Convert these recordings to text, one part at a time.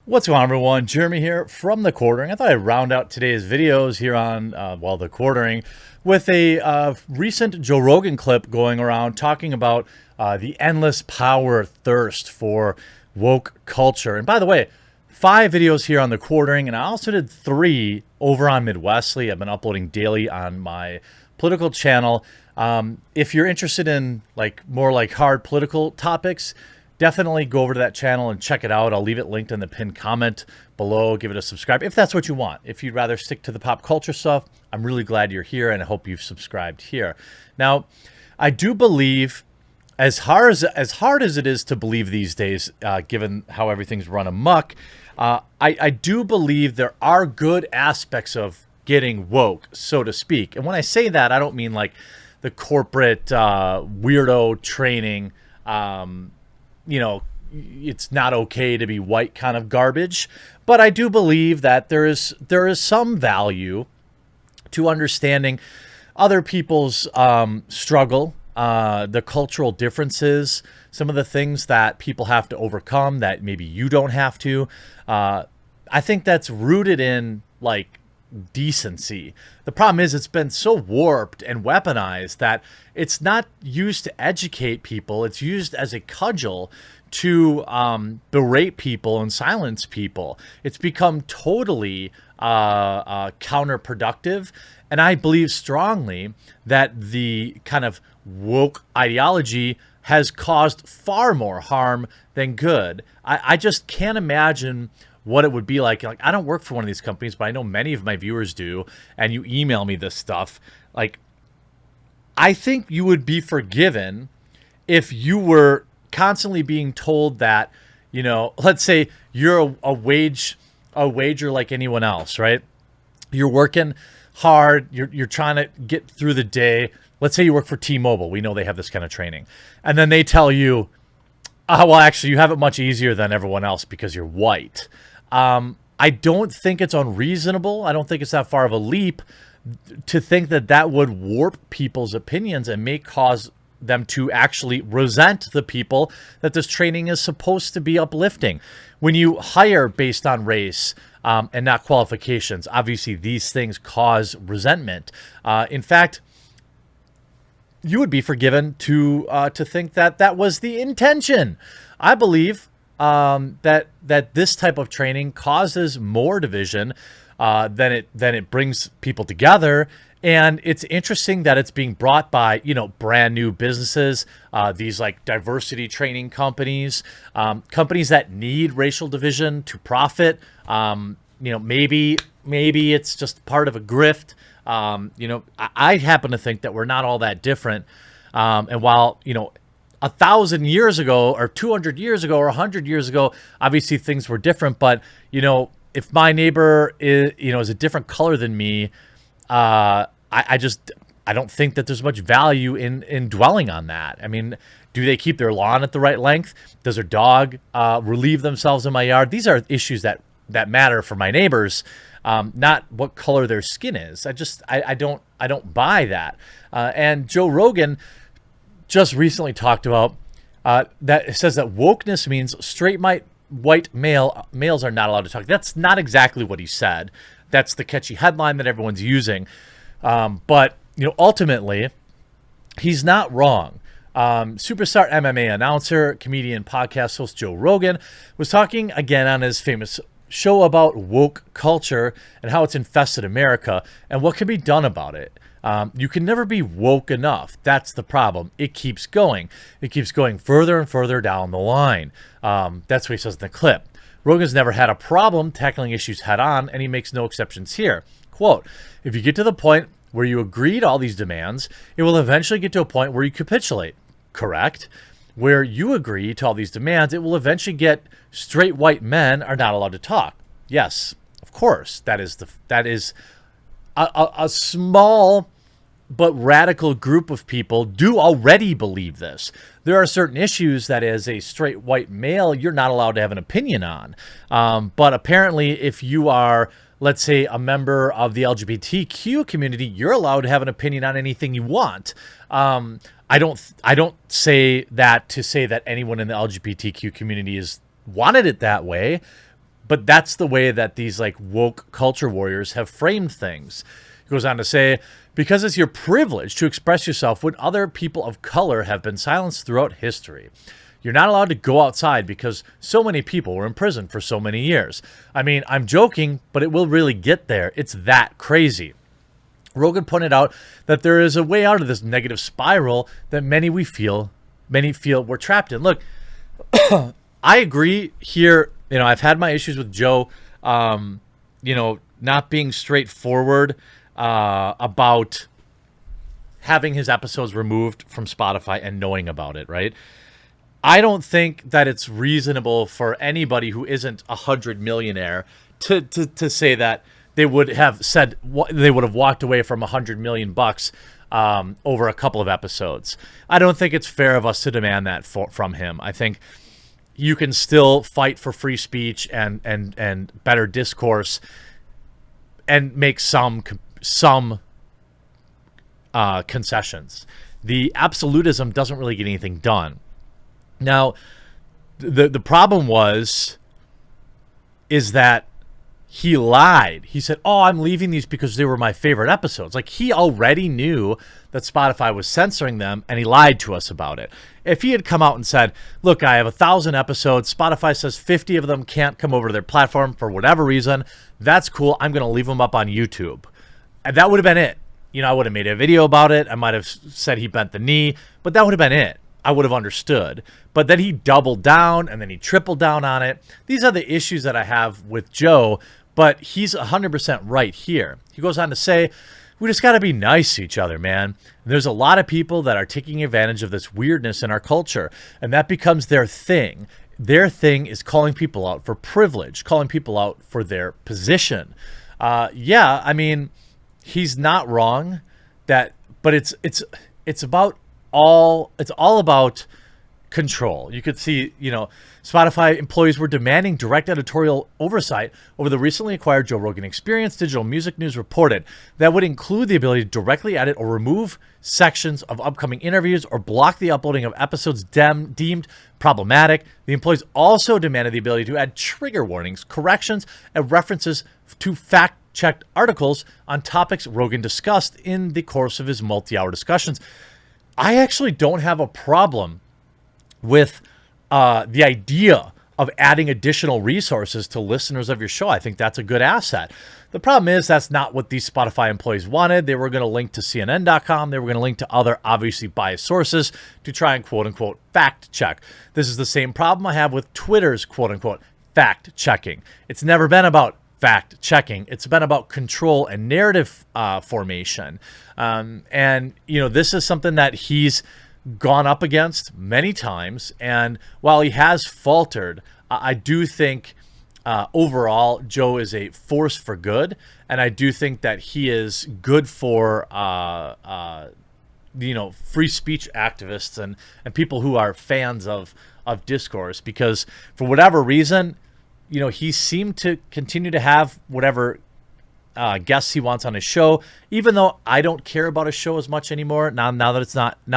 What's going on, everyone? Jeremy here from The Quartering. I thought I'd round out today's videos here on, The Quartering with a recent Joe Rogan clip going around talking about the endless power thirst for woke culture. And by the way, 5 videos here on The Quartering, and I also did 3 over on Midwestly. I've been uploading daily on my political channel. If you're interested in more hard political topics, definitely go over to that channel and check it out. I'll leave it linked in the pinned comment below. Give it a subscribe if that's what you want. If you'd rather stick to the pop culture stuff, I'm really glad you're here, and I hope you've subscribed here. Now, I do believe, as hard as it is to believe these days, given how everything's run amok, I do believe there are good aspects of getting woke, so to speak. And when I say that, I don't mean like the corporate weirdo training, it's not okay to be white kind of garbage. But I do believe that there is some value to understanding other people's struggle, the cultural differences, some of the things that people have to overcome that maybe you don't have to. I think that's rooted in decency. The problem is it's been so warped and weaponized that it's not used to educate people. It's used as a cudgel to berate people and silence people. It's become totally counterproductive. And I believe strongly that the kind of woke ideology has caused far more harm than good. I just can't imagine what it would be like. I don't work for one of these companies, but I know many of my viewers do, and you email me this stuff. I think you would be forgiven if you were constantly being told that, let's say you're a wager like anyone else, right? You're working hard, you're trying to get through the day. Let's say you work for T-Mobile. We know they have this kind of training. And then they tell you, well, actually, you have it much easier than everyone else because you're white. I don't think it's unreasonable. I don't think it's that far of a leap to think that that would warp people's opinions and may cause them to actually resent the people that this training is supposed to be uplifting. When you hire based on race and not qualifications, obviously these things cause resentment. In fact, you would be forgiven to think that that was the intention. I believe that this type of training causes more division than it brings people together. And it's interesting that it's being brought by, brand new businesses, these diversity training companies, companies that need racial division to profit. Maybe it's just part of a grift. I happen to think that we're not all that different. And while, 1,000 years ago or 200 years ago or 100 years ago, obviously things were different. But, if my neighbor is a different color than me, I don't think that there's much value in dwelling on that. I mean, do they keep their lawn at the right length? Does their dog relieve themselves in my yard? These are issues that matter for my neighbors, not what color their skin is. I don't buy that. And Joe Rogan just recently talked about that. It says that wokeness means straight white males are not allowed to talk. That's not exactly what he said. That's the catchy headline that everyone's using. But ultimately, he's not wrong. Superstar MMA announcer, comedian, podcast host Joe Rogan was talking again on his famous show about woke culture and how it's infested America and what can be done about it. You can never be woke enough. That's the problem. It keeps going. It keeps going further and further down the line. That's what he says in the clip. Rogan's never had a problem tackling issues head on, and he makes no exceptions here. Quote, if you get to the point where you agree to all these demands, it will eventually get to a point where you capitulate. Correct? Where you agree to all these demands, it will eventually get straight white men are not allowed to talk. Yes, of course. That is a small but radical group of people do already believe this. There are certain issues that as a straight white male, you're not allowed to have an opinion on. But apparently if you are, let's say, a member of the LGBTQ community, you're allowed to have an opinion on anything you want. I don't say that to say that anyone in the LGBTQ community is wanted it that way, But that's the way that these like woke culture warriors have framed things. He goes on to say, because it's your privilege to express yourself when other people of color have been silenced throughout history. You're not allowed to go outside because so many people were in prison for so many years. I mean, I'm joking, but it will really get there. It's that crazy. Rogan pointed out that there is a way out of this negative spiral that many feel we're trapped in. Look, I agree here. You know, I've had my issues with Joe, you know, not being straightforward about having his episodes removed from Spotify and knowing about it, right? I don't think that it's reasonable for anybody who isn't a 100 millionaire to say that they would have said they would have walked away from $100 million over a couple of episodes. I don't think it's fair of us to demand that from him. I think you can still fight for free speech and better discourse and make some concessions. The absolutism doesn't really get anything done. Now, the problem is that he lied. He said, "Oh, I'm leaving these because they were my favorite episodes." Like, he already knew that Spotify was censoring them, and he lied to us about it. If he had come out and said, "Look, I have 1,000 episodes. Spotify says 50 of them can't come over to their platform for whatever reason. That's cool. I'm going to leave them up on YouTube." And that would have been it. You know, I would have made a video about it. I might have said he bent the knee, but that would have been it. I would have understood. But then he doubled down and then he tripled down on it. These are the issues that I have with Joe, but he's 100% right here. He goes on to say, we just got to be nice to each other, man. There's a lot of people that are taking advantage of this weirdness in our culture, and that becomes their thing. Their thing is calling people out for privilege, calling people out for their position. Yeah, I mean, he's not wrong. But it's all about control. You could see, you know, Spotify employees were demanding direct editorial oversight over the recently acquired Joe Rogan Experience. Digital Music News reported that would include the ability to directly edit or remove sections of upcoming interviews or block the uploading of episodes deemed problematic. The employees also demanded the ability to add trigger warnings, corrections, and references to fact-checked articles on topics Rogan discussed in the course of his multi-hour discussions. I actually don't have a problem with the idea of adding additional resources to listeners of your show. I think that's a good asset. The problem is that's not what these Spotify employees wanted. They were going to link to CNN.com. They were going to link to other obviously biased sources to try and quote unquote fact check. This is the same problem I have with Twitter's quote unquote fact checking. It's never been about fact checking. It's been about control and narrative formation. And, you know, this is something that he's gone up against many times. And while he has faltered, I do think overall Joe is a force for good. And I do think that he is good for, you know, free speech activists and people who are fans of discourse, because for whatever reason, you know, he seemed to continue to have whatever guests he wants on his show, even though I don't care about his show as much anymore. Now that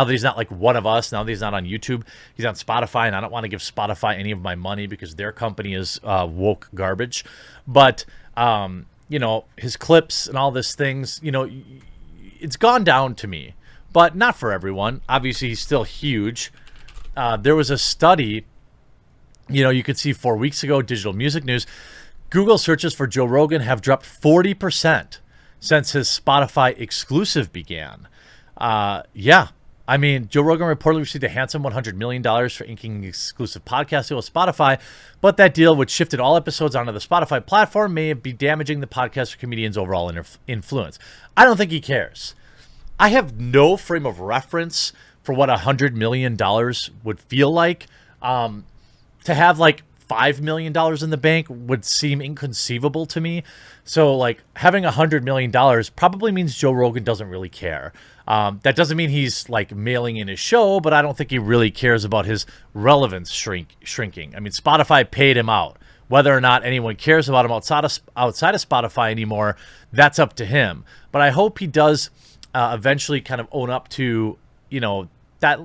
he's not like one of us, now that he's not on YouTube, he's on Spotify, and I don't want to give Spotify any of my money because their company is woke garbage. But, you know, his clips and all this things, you know, it's gone down to me, but not for everyone. Obviously, he's still huge. There was a study, you know, you could see 4 weeks ago, Digital Music News, Google searches for Joe Rogan have dropped 40% since his Spotify exclusive began. Yeah, I mean, Joe Rogan reportedly received a handsome $100 million for inking an exclusive podcast deal with Spotify, but that deal, which shifted all episodes onto the Spotify platform, may be damaging the podcast comedian's overall influence. I don't think he cares. I have no frame of reference for what $100 million would feel like. To have like $5 million in the bank would seem inconceivable to me. So like having $100 million probably means Joe Rogan doesn't really care. That doesn't mean he's like mailing in his show, but I don't think he really cares about his relevance shrinking. I mean, Spotify paid him out. Whether or not anyone cares about him outside of Spotify anymore, that's up to him. But I hope he does eventually kind of own up to, you know, that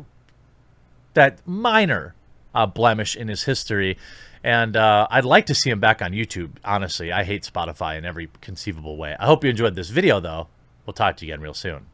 minor blemish in his history, And I'd like to see him back on YouTube. Honestly, I hate Spotify in every conceivable way. I hope you enjoyed this video, though. We'll talk to you again real soon.